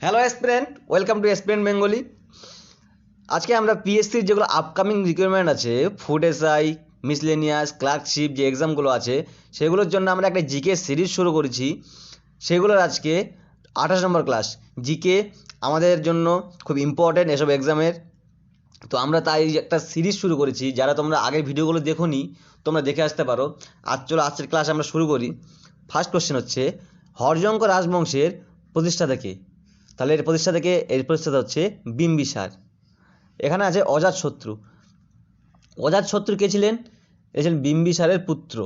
Hello aspirant, welcome to aspirant Bengali. আজকে আমরা পিএসসির যেগুলো আপকামিং রিকোয়ারমেন্ট আছে, ফুড এসআই, মিসলেনিয়াস, ক্লার্কশিপ যে এক্সামগুলো আছে সেগুলোর জন্য আমরা একটা জিকে সিরিজ শুরু করেছি। সেগুলোর আজকে 28 নম্বর ক্লাস। জিকে আমাদের জন্য খুব ইম্পর্ট্যান্ট এসব এক্সামের। তো আমরা তাই একটা সিরিজ শুরু করেছি। যারা তোমরা আগের ভিডিওগুলো দেখোনি তোমরা দেখে আসতে পারো। চলো আজকের ক্লাস আমরা শুরু করি। ফার্স্ট কোশ্চেন হচ্ছে, হর্যঙ্ক রাজবংশের প্রতিষ্ঠাতা কে? তাহলে এর প্রতিষ্ঠাতা হচ্ছে বিম্বিসার। এখানে আছে অজাতশত্রু। অজাতশত্রু কে ছিলেন? এ ছিলেন বিম্বিসারের পুত্র।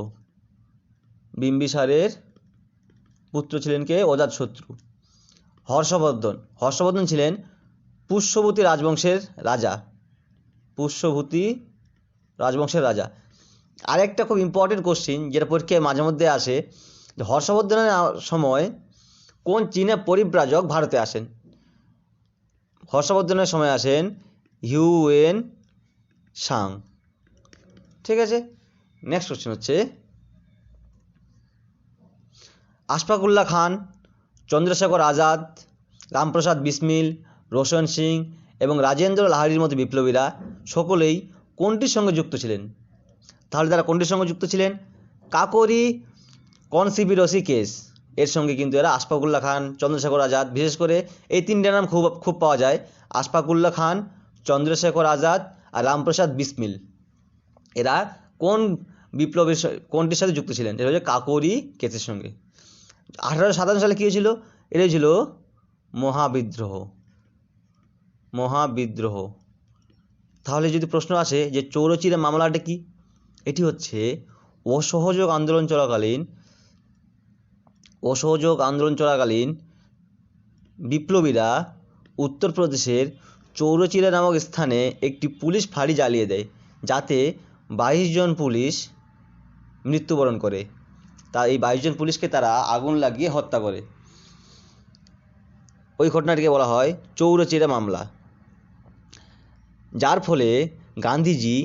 বিম্বিসারের পুত্র ছিলেন কে? অজাতশত্রু। হর্ষবর্ধন ছিলেন পুষ্যবতী রাজবংশের রাজা। পুষ্যবতী রাজবংশের রাজা। আরেকটা খুব ইম্পর্টেন্ট কোশ্চিন যেটা পরীক্ষায় মাঝে মধ্যে আসে, যে হর্ষবর্ধনের সময় কোন চীনের পরিব্রাজক ভারতে আসেন? হর্ষবর্ধনের সময় আসেন হিউয়েন সাং। ঠিক আছে, নেক্সট কোশ্চেন হচ্ছে, আশফাকুল্লাহ খান, চন্দ্রশেখর আজাদ, রামপ্রসাদ বিসমিল, রোশন সিং এবং রাজেন্দ্র লাহিড়ীর মতো বিপ্লবীরা সকলেই কোনটির সঙ্গে যুক্ত ছিলেন? তাহলে তারা কোনটির সঙ্গে যুক্ত ছিলেন? কাকোরি কনস্পিরেসি কেস এর সঙ্গে কিন্তু এরা আশফাকুল্লাহ খান, চন্দ্রশেখর আজাদ, বিশেষ করে এই তিনটে নাম খুব পাওয়া যায়। আশফাকুল্লাহ খান, চন্দ্রশেখর আজাদ আর রামপ্রসাদ বিসমিল, এরা কোন বিপ্লবের কোনটির সাথে যুক্ত ছিলেন? এটা হচ্ছে কাকোরি কেসের সঙ্গে। 1857 সালে কী হয়েছিল? এটা ছিল মহাবিদ্রোহ। তাহলে যদি প্রশ্ন আসে যে চৌরচিরা মামলাটা কি, এটি হচ্ছে অসহযোগ আন্দোলন চলাকালীন বিপ্লবীরা উত্তরপ্রদেশের চৌরচিরা নামক স্থানে একটি পুলিশ ফাঁড়ি জ্বালিয়ে দেয়, যাতে 22 জন পুলিশ মৃত্যুবরণ করে। তা এই 22 জন পুলিশকে তারা আগুন লাগিয়ে হত্যা করে। ওই ঘটনাটিকে বলা হয় চৌরচিরা মামলা, যার ফলে গান্ধীজি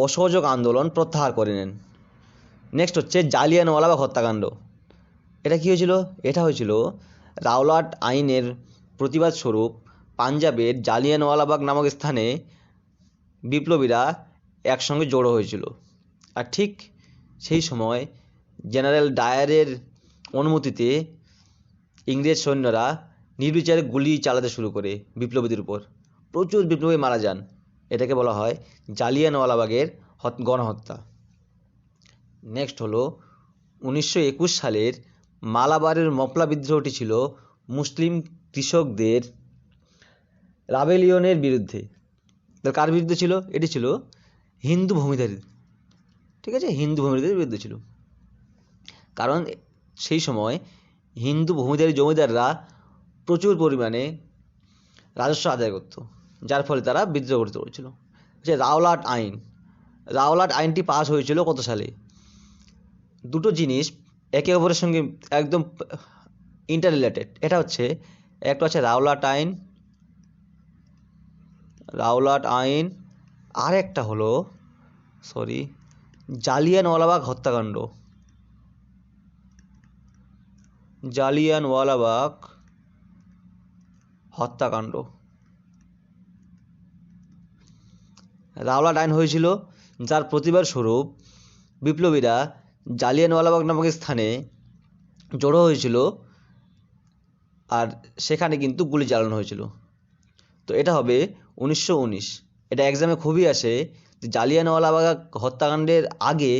অসহযোগ আন্দোলন প্রত্যাহার করে নেন। নেক্সট হচ্ছে জালিয়ানওয়ালাবাগ হত্যাকাণ্ড। এটা কী হয়েছিল? এটা হয়েছিল রাওলাট আইনের প্রতিবাদ স্বরূপ পাঞ্জাবের জালিয়ানওয়ালাবাগ নামক স্থানে বিপ্লবীরা একসঙ্গে জড়ো হয়েছিল। আর ঠিক সেই সময় জেনারেল ডায়ারের অনুমতিতে ইংরেজ সৈন্যরা নির্বিচারে গুলি চালাতে শুরু করে বিপ্লবীদের উপর। প্রচুর বিপ্লবী মারা যান। এটাকে বলা হয় জালিয়ানওয়ালাবাগের গণহত্যা। নেক্সট হলো 1921 সালের মালাবারের মপলা বিদ্রোহটি ছিল মুসলিম কৃষকদের রাবেলিয়নের বিরুদ্ধে। তাহলে কার বিরুদ্ধে ছিল? এটি ছিল হিন্দু ভূমিধারীর। ঠিক আছে, হিন্দু ভূমিধারীর বিরুদ্ধে ছিল। কারণ সেই সময় হিন্দু ভূমিধারী জমিদাররা প্রচুর পরিমাণে রাজস্ব আদায় করত, যার ফলে তারা বিদ্রোহ করতে পেরেছিল। যে রাওলাট আইনটি পাস হয়েছিল কত সালে? দুটো জিনিস একে অপরের সঙ্গে একদম ইন্টার রিলেটেড। এটা হচ্ছে, একটা হচ্ছে রাওলাট আইন, আর একটা হলো জালিয়ানওয়ালাবাগ হত্যাকাণ্ড। রাওলাট আইন হয়েছিল, যার প্রতিবাদ স্বরূপ বিপ্লবীরা জালিয়ানওয়ালাবাগ নামক স্থানে জড়ো হয়েছিল, আর সেখানে কিন্তু গুলি চালানো হয়েছিল। তো এটা হবে 1919। এটা এক্সামে খুবই আসে যে জালিয়ানওয়ালাবাগ হত্যাকাণ্ডের আগে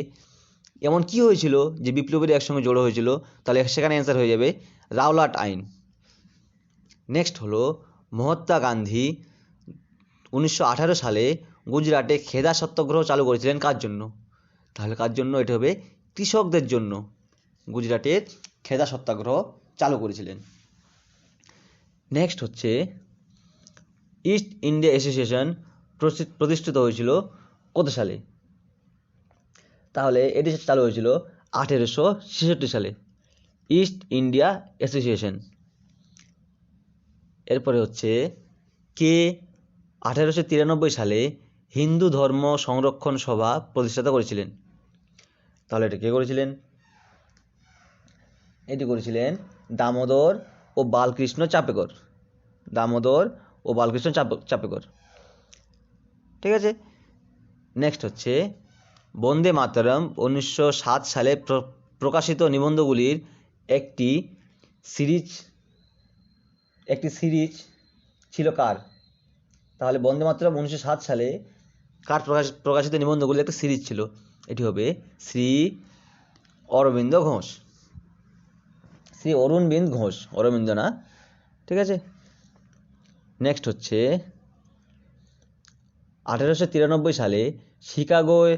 এমন কি হয়েছিল যে বিপ্লবীরা একসঙ্গে জড়ো হয়েছিল। তাহলে সেখানে অ্যান্সার হয়ে যাবে রাওলাট আইন। নেক্সট হলো মহাত্মা গান্ধী 1918 সালে গুজরাটে খেদা সত্যাগ্রহ চালু করেছিলেন কার জন্য? তাহলে কার জন্য? এটা হবে কৃষকদের জন্য গুজরাটের খেদা সত্যাগ্রহ চালু করেছিলেন। নেক্সট হচ্ছে, ইস্ট ইন্ডিয়া অ্যাসোসিয়েশন প্রতিষ্ঠিত হয়েছিল কত সালে? তাহলে এটি চালু হয়েছিল 1866 সালে, ইস্ট ইন্ডিয়া অ্যাসোসিয়েশন। এরপরে হচ্ছে, কে 1893 সালে হিন্দু ধর্ম সংরক্ষণ সভা প্রতিষ্ঠাতা করেছিলেন? তাহলে এটা কে করেছিলেন? এটি করেছিলেন দামোদর ও বালকৃষ্ণ চাপেকর। দামোদর ও বালকৃষ্ণ চাপেকর। ঠিক আছে, নেক্সট হচ্ছে বন্দে মাতরম 1907 সালে প্রকাশিত নিবন্ধগুলির একটি সিরিজ ছিল কার? তাহলে বন্দে মাতরম 1907 সালে কার প্রকাশিত নিবন্ধগুলির একটা সিরিজ ছিল? এটি হবে শ্রী অরবিন্দ ঘোষ, শ্রী অরুণবিন্দ ঘোষ, অরবিন্দ না। ঠিক আছে, নেক্সট হচ্ছে 1893 সালে শিকাগোয়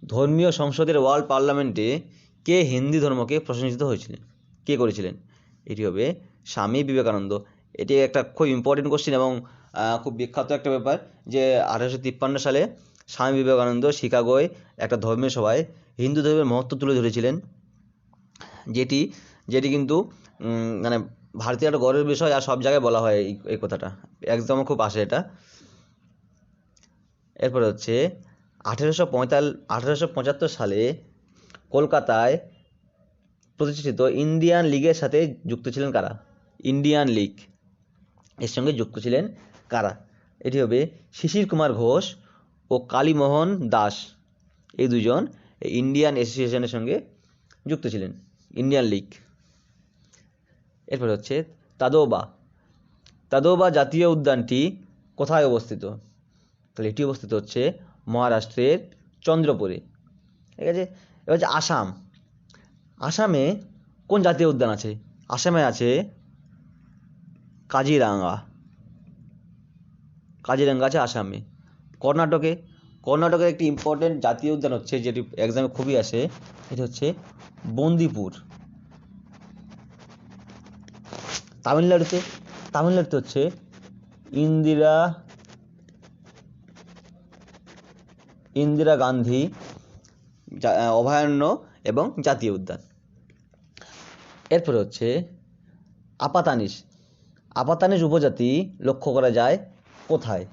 ধর্মীয় সংসদের ওয়ার্ল্ড পার্লামেন্টে কে হিন্দু ধর্মকে প্রশংসিত হয়েছিলেন, কে করেছিলেন? এটি হবে স্বামী বিবেকানন্দ। এটি একটা খুব ইম্পর্টেন্ট কোশ্চেন এবং খুব বিখ্যাত একটা ব্যাপার যে 1853 সালে স্বামী বিবেকানন্দ শিকাগোয় একটা ধর্মীয় সভায় হিন্দু ধর্মের মহত্ব তুলে ধরেছিলেন, যেটি কিন্তু মানে ভারতীয় একটা গর্বের বিষয়, আর সব জায়গায় বলা হয় এই কথাটা, একদম খুব আসে এটা। এরপরে হচ্ছে 1875 সালে কলকাতায় প্রতিষ্ঠিত ইন্ডিয়ান লীগের সাথে যুক্ত ছিলেন কারা? ইন্ডিয়ান লীগ এর সঙ্গে যুক্ত ছিলেন কারা? এটি হবে শিশির কুমার ঘোষ ও কালীমোহন দাস। এই দুজন ইন্ডিয়ান অ্যাসোসিয়েশনের সঙ্গে যুক্ত ছিলেন, ইন্ডিয়ান লীগ। এরপর হচ্ছে তাদোবা জাতীয় উদ্যানটি কোথায় অবস্থিত? তাহলে এটি অবস্থিত হচ্ছে মহারাষ্ট্রের চন্দ্রপুরে। ঠিক আছে, এবার হচ্ছে আসামে কোন জাতীয় উদ্যান আছে? আসামে আছে কাজিরাঙ্গা আছে আসামে। কর্ণাটকের একটি ইম্পর্টেন্ট জাতীয় উদ্যান হচ্ছে, যেটি এক্সামে খুবই আসে, এটি হচ্ছে বন্দিপুর। তামিলনাড়ুতে হচ্ছে ইন্দিরা গান্ধী অভয়ারণ্য এবং জাতীয় উদ্যান। এরপরে হচ্ছে আপাতানিস উপজাতি লক্ষ্য করা যায় কোথায়?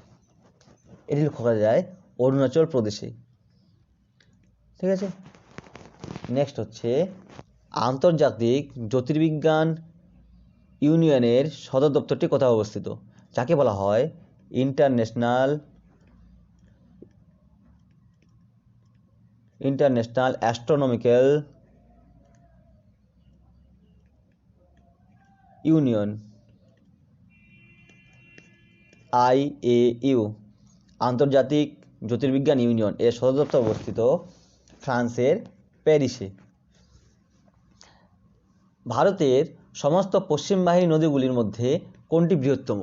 এটি লক্ষ্য করা যায় অরুণাচল প্রদেশে। ঠিক আছে, নেক্সট হচ্ছে আন্তর্জাতিক জ্যোতির্বিজ্ঞান ইউনিয়নের সদর দপ্তরটি কোথায় অবস্থিত? যাকে বলা হয় ইন্টারন্যাশনাল অ্যাস্ট্রোনমিক্যাল ইউনিয়ন, IAU, আন্তর্জাতিক জ্যোতির্বিজ্ঞান ইউনিয়ন এর সদর দপ্তর অবস্থিত ফ্রান্সের প্যারিসে। ভারতের সমস্ত পশ্চিম বাহিনী নদীগুলির মধ্যে কোনটি বৃহত্তম?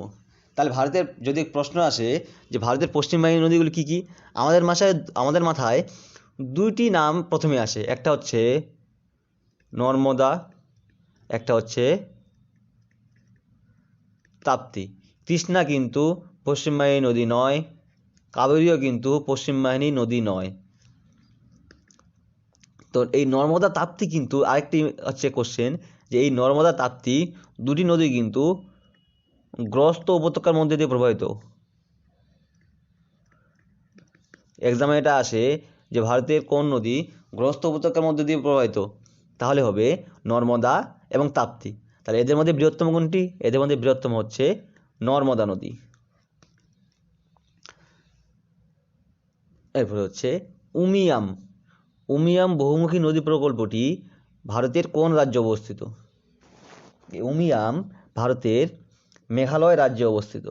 তাহলে ভারতের যদি প্রশ্ন আসে যে ভারতের পশ্চিম বাহিনী নদীগুলি কী কী, আমাদের মাথায় দুইটি নাম প্রথমে আসে, একটা হচ্ছে নর্মদা, একটা হচ্ছে তাপ্তি। কৃষ্ণা কিন্তু পশ্চিম বাহিনী নদী নয়, কাবেরীও কিন্তু পশ্চিম বাহিনী নদী নয়। তো এই নর্মদা তাপ্তি কিন্তু আরেকটি হচ্ছে কোশ্চেন, যে এই নর্মদা তাপ্তি দুটি নদী কিন্তু গ্রস্ত উপত্যকার মধ্যে দিয়ে প্রবাহিত। এক্সামে এটা আসে যে ভারতের কোন নদী গ্রস্ত উপত্যকার মধ্যে দিয়ে প্রবাহিত, তাহলে হবে নর্মদা এবং তাপ্তি। তাহলে এদের মধ্যে বৃহত্তম কোনটি? এদের মধ্যে বৃহত্তম হচ্ছে নর্মদা নদী। এরপর হচ্ছে উমিয়াম বহুমুখী নদী প্রকল্পটি ভারতের কোন রাজ্যে অবস্থিত? উমিয়াম ভারতের মেঘালয় রাজ্যে অবস্থিত।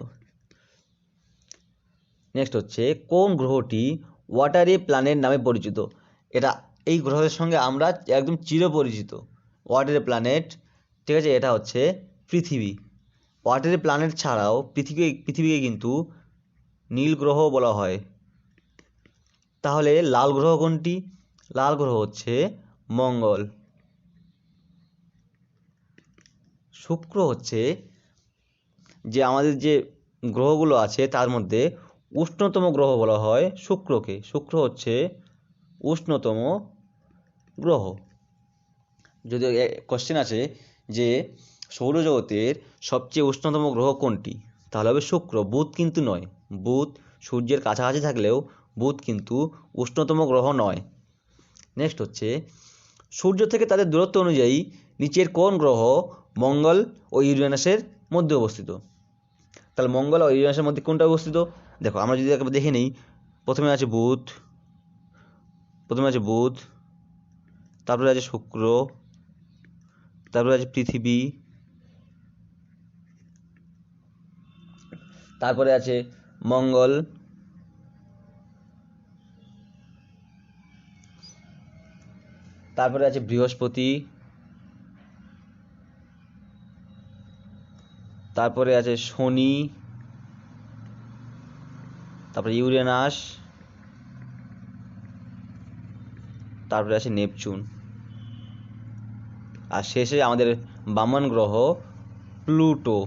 নেক্সট হচ্ছে কোন গ্রহটি ওয়াটারি প্ল্যানেট নামে পরিচিত? এই গ্রহের সঙ্গে আমরা একদম চিরপরিচিত, ওয়াটারি প্ল্যানেট। ঠিক আছে, এটা হচ্ছে পৃথিবী। ওয়াটারি প্ল্যানেট ছাড়াও পৃথিবীকে কিন্তু নীল গ্রহ বলা হয়। তাহলে লাল গ্রহ কোনটি? লাল গ্রহ হচ্ছে মঙ্গল। শুক্র হচ্ছে যে আমাদের যে গ্রহগুলো আছে তার মধ্যে উষ্ণতম গ্রহ বলা হয় শুক্রকে। শুক্র হচ্ছে উষ্ণতম গ্রহ। যদি কোশ্চেন আছে যে সৌরজগতের সবচেয়ে উষ্ণতম গ্রহ কোনটি, তাহলে হবে শুক্র, বুধ কিন্তু নয়। বুধ সূর্যের কাছাকাছি থাকলেও বুধ কিন্তু উষ্ণতম গ্রহ নয়। নেক্সট হচ্ছে সূর্য থেকে তাদের দূরত্ব অনুযায়ী নিচের কোন গ্রহ মঙ্গল ও ইউরেনাসের মধ্যে অবস্থিত? তাহলে মঙ্গল ও ইউরেনাসের মধ্যে কোনটা অবস্থিত? দেখো আমরা যদি একবার দেখে নিই, প্রথমে আছে বুধ, তারপরে আছে শুক্র, তারপরে আছে পৃথিবী, তারপরে আছে মঙ্গল, তারপরে আছে বৃহস্পতি, তারপরে আছে শনি, তারপরে ইউরেনাস, তারপরে আছে নেপচুন, আর শেষে আমাদের বামন গ্রহ প্লুটো।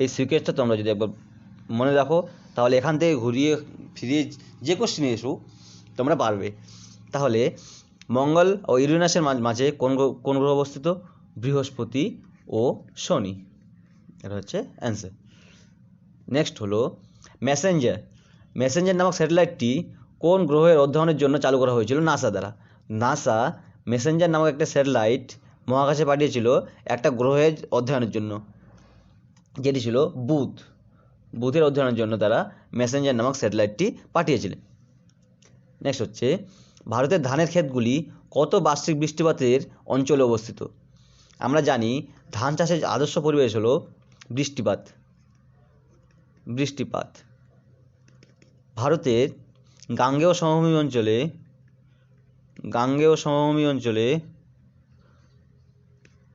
এই সিকোয়েন্সটা তোমরা যদি একবার মনে রাখো, তাহলে এখান থেকে ঘুরিয়ে ফিরিয়ে যে কোশ্চেনে এসো তোমরা পারবে। তাহলে মঙ্গল ও ইউরেনাসের মাঝে কোন গ্রহ অবস্থিত? বৃহস্পতি ও শনি। এটা হচ্ছে অ্যান্সার। নেক্সট হলো মেসেঞ্জার নামক স্যাটেলাইটটি কোন গ্রহের অধ্যয়নের জন্য চালু করা হয়েছিল নাসা দ্বারা? নাসা মেসেঞ্জার নামক একটা স্যাটেলাইট মহাকাশে পাঠিয়েছিল একটা গ্রহের অধ্যয়নের জন্য, যেটি ছিল বুধের অধ্যয়নের জন্য তারা মেসেঞ্জার নামক স্যাটেলাইটটি পাঠিয়েছিলেন। নেক্সট হচ্ছে ভারতের ধানের ক্ষেতগুলি কত বার্ষিক বৃষ্টিপাতের অঞ্চলে অবস্থিত? আমরা জানি ধান চাষের আদর্শ পরিবেশ হলো বৃষ্টিপাত। ভারতের গাঙ্গেয় সমভূমি অঞ্চলে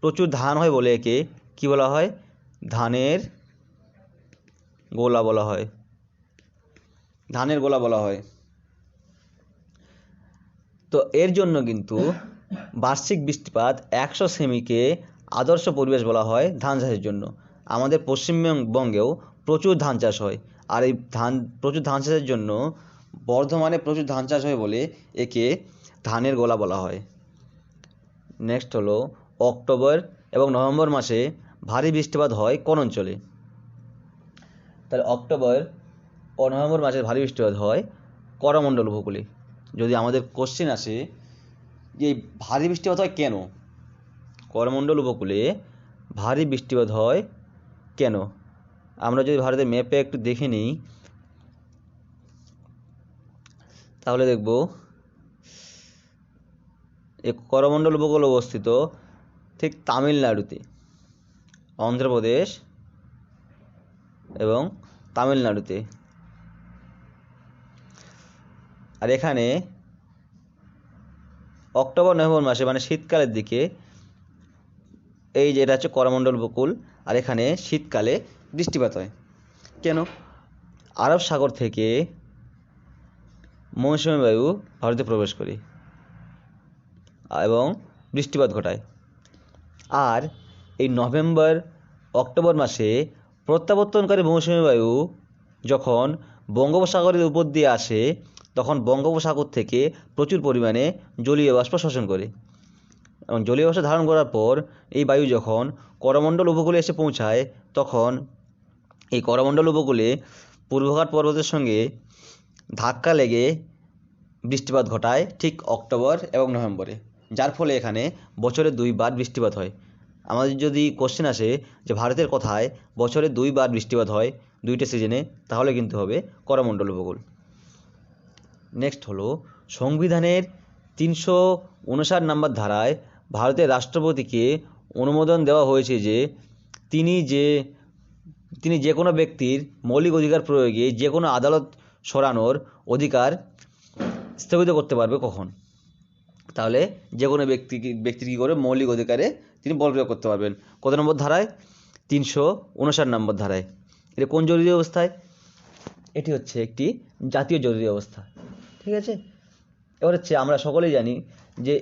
প্রচুর ধান হয় বলে একে কি বলা হয়? ধানের গোলা বলা হয়। তো এর জন্য কিন্তু বার্ষিক বৃষ্টিপাত 100 সেমিকে আদর্শ পরিবেশ বলা হয় ধান চাষের জন্য। আমাদের পশ্চিমবঙ্গেও প্রচুর ধান চাষ হয়, আর এই প্রচুর ধান চাষের জন্য বর্ধমানে প্রচুর ধান চাষ হয় বলে একে ধানের গোলা বলা হয়। নেক্সট হলো অক্টোবর এবং নভেম্বর মাসে ভারী বৃষ্টিপাত হয় কোন অঞ্চলে? তাহলে অক্টোবর ও নভেম্বর মাসে ভারী বৃষ্টিপাত হয় করমণ্ডল উপকূলে। যদি আমাদের কোশ্চেন আসে যে ভারী বৃষ্টিপাত হয় কেন, করমণ্ডল উপকূলে ভারী বৃষ্টিপাত হয় কেন, আমরা যদি ভারতের ম্যাপে একটু দেখে নিই তাহলে দেখব এই করমণ্ডল উপকূল অবস্থিত ঠিক তামিলনাড়ুতে, অন্ধ্রপ্রদেশ এবং তামিলনাড়ুতে। আর এখানে অক্টোবর নভেম্বর মাসে মানে শীতকালের দিকে এই যে এটা হচ্ছে করমণ্ডল উপকূল, আর এখানে শীতকালে বৃষ্টিপাত হয় কেন? আরব সাগর থেকে মৌসুমী বায়ু ভারতে প্রবেশ করে এবং বৃষ্টিপাত ঘটায়। আর এই নভেম্বর অক্টোবর মাসে প্রত্যাবর্তনকারী মৌসুমী বায়ু যখন বঙ্গোপসাগরের উপর দিয়ে আসে তখন বঙ্গোপসাগর থেকে প্রচুর পরিমাণে জলীয় বাষ্প শোষণ করে, এবং জলীয় বাষ্প ধারণ করার পর এই বায়ু যখন করমণ্ডল উপকূলে এসে পৌঁছায় তখন এই করমণ্ডল উপকূলে পূর্বঘাট পর্বতের সঙ্গে ধাক্কা লেগে বৃষ্টিপাত ঘটায় ঠিক অক্টোবর এবং নভেম্বরে, যার ফলে এখানে বছরে 2 বার বৃষ্টিপাত হয়। আমাদের যদি কোশ্চেন আসে যে ভারতের কোথায় বছরে 2 বার বৃষ্টিপাত হয় 2টে সিজনে, তাহলে কিন্তু হবে করমণ্ডল উপকূল। নেক্সট হলো সংবিধানের 359 নম্বর ধারায় ভারতের রাষ্ট্রপতিকে অনুমোদন দেওয়া হয়েছে যে তিনি যে কোনো ব্যক্তির মৌলিক অধিকার প্রয়োগে যে কোনো আদালত সরানোর অধিকার স্থগিত করতে পারবে কখন? তাহলে যে কোনো ব্যক্তির কী করে মৌলিক অধিকারে তিনি বল প্রয়োগ করতে পারবেন কত নম্বর ধারায়? 359 নম্বর ধারায়। এটা কোন জরুরি অবস্থায়? এটি হচ্ছে একটি জাতীয় জরুরি অবস্থা। ঠিক আছে, এবার হচ্ছে আমরা সকলেই জানি যে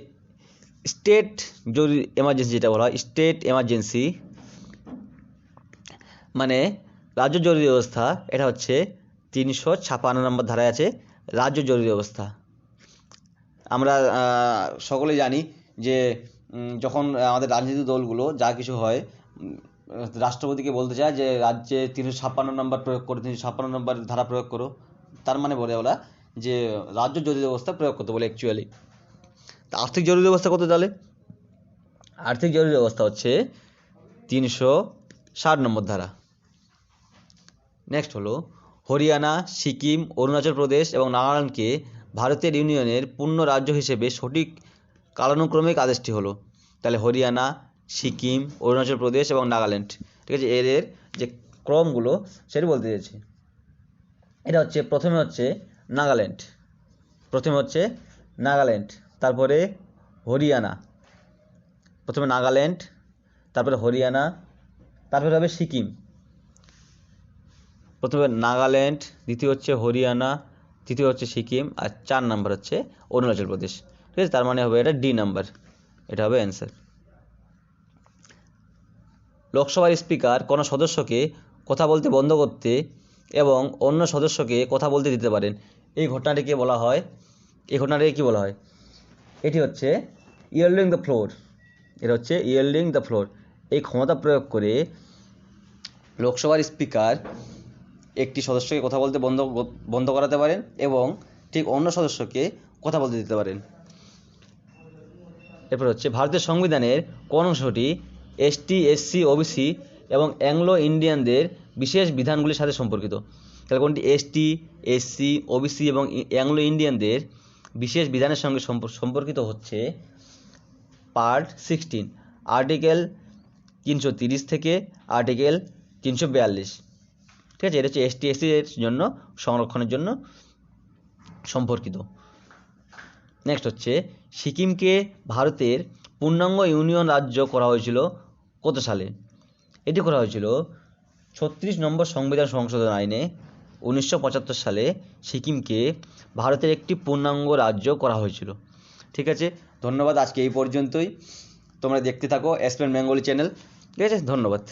স্টেট জরুরি এমার্জেন্সি, যেটা বলা হয় স্টেট এমার্জেন্সি মানে রাজ্য জরুরি অবস্থা, এটা হচ্ছে 356 নম্বর ধারায় আছে রাজ্য জরুরি অবস্থা। আমরা সকলেই জানি যে যখন আমাদের রাজনৈতিক দলগুলো যা কিছু হয় রাষ্ট্রপতিকে বলতে চায় যে রাজ্যে 356 নম্বর প্রয়োগ করো, 356 নম্বর ধারা প্রয়োগ করো, তার মানে বলে ওরা যে রাজ্য জরুরি অবস্থা প্রয়োগ করতে বলে অ্যাকচুয়ালি। তা আর্থিক জরুরি অবস্থা কত তাহলে? আর্থিক জরুরি অবস্থা হচ্ছে 356 60 নম্বর ধারা। নেক্সট হলো হরিয়ানা, সিকিম, অরুণাচল প্রদেশ এবং নাগাল্যান্ডকে ভারতের ইউনিয়নের পূর্ণ রাজ্য হিসেবে সঠিক কালানুক্রমিক আদেশটি হলো। তাহলে হরিয়ানা, সিকিম, অরুণাচল প্রদেশ এবং নাগাল্যান্ড, ঠিক আছে, এদের যে ক্রমগুলো সেটা বলতে চাইছি। এটা হচ্ছে প্রথমে হচ্ছে নাগাল্যান্ড, তারপরে হরিয়ানা, প্রথমে নাগাল্যান্ড, তারপরে হরিয়ানা, তারপরে হবে সিকিম। প্রথমে নাগাল্যান্ড, দ্বিতীয় হচ্ছে হরিয়ানা, তৃতীয় হচ্ছে সিকিম, আর 4 নম্বর হচ্ছে অরুণাচল প্রদেশ। ঠিক আছে, তার মানে হবে এটা ডি নাম্বার, এটা হবে অ্যান্সার। লোকসভার স্পিকার কোনো সদস্যকে কথা বলতে বন্ধ করতে এবং অন্য সদস্যকে কথা বলতে দিতে পারেন। এই ঘটনাটিকে কি বলা হয়? এটি হচ্ছে ইয়েল্ডিং দ্য ফ্লোর। এই ক্ষমতা প্রয়োগ করে লোকসভার স্পিকার একটি সদস্যকে কথা বলতে বন্ধ করাতে পারেন এবং ঠিক অন্য সদস্যকে কথা বলতে দিতে পারেন। এরপর হচ্ছে ভারতের সংবিধানের কোন অংশটি এসটি, এসসি, ওবিসি এবং অ্যাংলো ইন্ডিয়ানদের বিশেষ বিধানগুলির সাথে সম্পর্কিত? তাহলে কোনটি এসটি, এসসি, ওবিসি এবং অ্যাংলো ইন্ডিয়ানদের বিশেষ বিধানের সঙ্গে সম্পর্কিত হচ্ছে পার্ট 16, আর্টিকেল 330 থেকে আর্টিকেল 342। ঠিক আছে, এটা হচ্ছে এসটি, এসসি এর জন্য সংরক্ষণের জন্য সম্পর্কিত। নেক্সট হচ্ছে সিকিমকে ভারতের পূর্ণাঙ্গ ইউনিয়ন রাজ্য করা হয়েছিল কত সালে? এটি করা হয়েছিল 36 নম্বর সংবিধান সংশোধন আইনে 1975 সালে সিকিমকে ভারতের একটি পূর্ণাঙ্গ রাজ্য করা হয়েছিল। ঠিক আছে, ধন্যবাদ। আজকে এই পর্যন্তই। তোমরা দেখতে থাকো এসপ্লেন বেঙ্গলি চ্যানেল। ঠিক আছে, ধন্যবাদ।